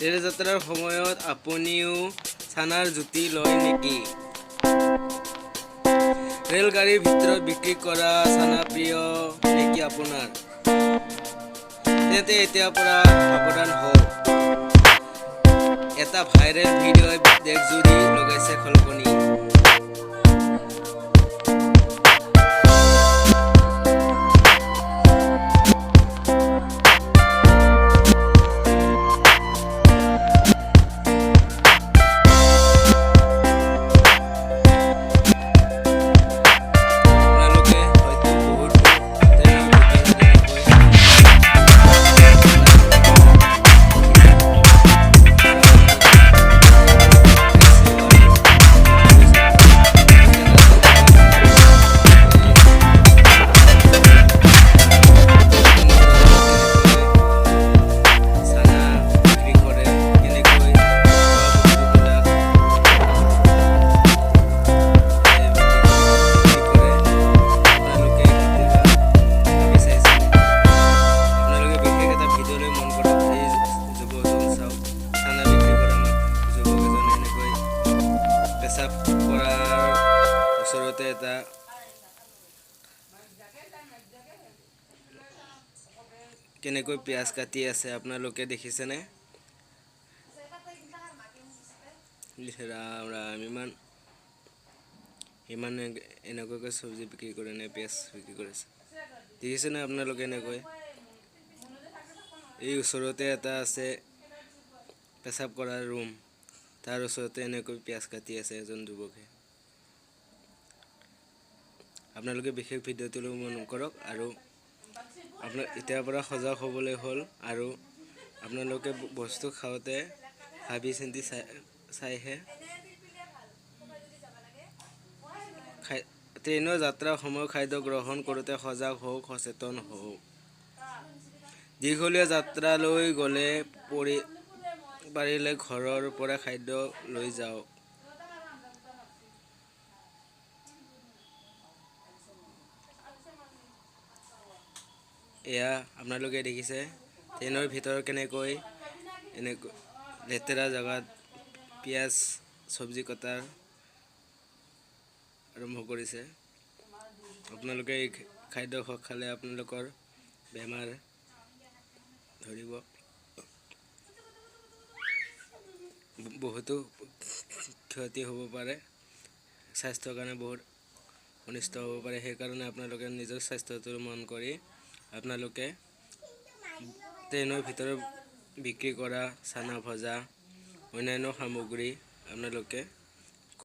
Rail যাত্ৰাৰ সময়ত আপুনিও চানাৰ জুতি লয় নেকি? ৰেলগাড়ীৰ ভিতৰত বিক্ৰী কৰা চানা প্ৰিয় নেকি আপোনাৰ? তেন্তে এতিয়াৰ পৰা সাৱধান হওক। এটা ভাইৰেল ভিডিঅ'ই দেশজুৰি লগাইছে খলকনি। পেচাব কৰাৰ ওচৰতে এটা কেনেকৈ পিয়াজ কাটি আছে আপোনালোকে দেখিছেনে? ৰাম ৰাম, ইমান এনেকুৱাকৈ চব্জি বিক্ৰী কৰে নে পিয়াজ বিক্ৰী কৰিছে? দেখিছেনে আপোনালোকে? এনেকৈ এই ওচৰতে এটা আছে পেচাব কৰাৰ ৰুম, তাৰ ওচৰতে এনেকৈ পিয়াজ কাটি আছে এজন যুৱকে। আপোনালোকে বিশেষ ভিডিঅ'টো মন কৰক আৰু এতিয়াৰ পৰা সজাগ হ'বলৈ হ'ল আৰু আপোনালোকে বস্তু খাওঁতে ভাবি চিন্তি চাইহে। ট্ৰেইনৰ যাত্ৰাৰ সময়ত খাদ্য গ্ৰহণ কৰোঁতে সজাগ হওক, সচেতন হওক। দীঘলীয়া যাত্ৰালৈ গ'লে পাৰিলে ঘৰৰ পৰা খাদ্য লৈ যাওক। এয়া আপোনালোকে দেখিছে ট্ৰেইনৰ ভিতৰত কেনেকৈ লেতেৰা জেগাত পিয়াজ চব্জি কটাৰ আৰম্ভ কৰিছে। আপোনালোকে এই খাদ্য খালে আপোনালোকৰ বেমাৰ ধৰিব। বহুতো ক্ষতি হ'ব পাৰে, স্বাস্থ্যৰ কাৰণে বহুত অনিষ্ট হ'ব পাৰে। সেইকাৰণে আপোনালোকে নিজৰ স্বাস্থ্যটো মন কৰি আপোনালোকে ট্ৰেইনৰ ভিতৰত বিক্ৰী কৰা চানা ভজা অন্যান্য সামগ্ৰী আপোনালোকে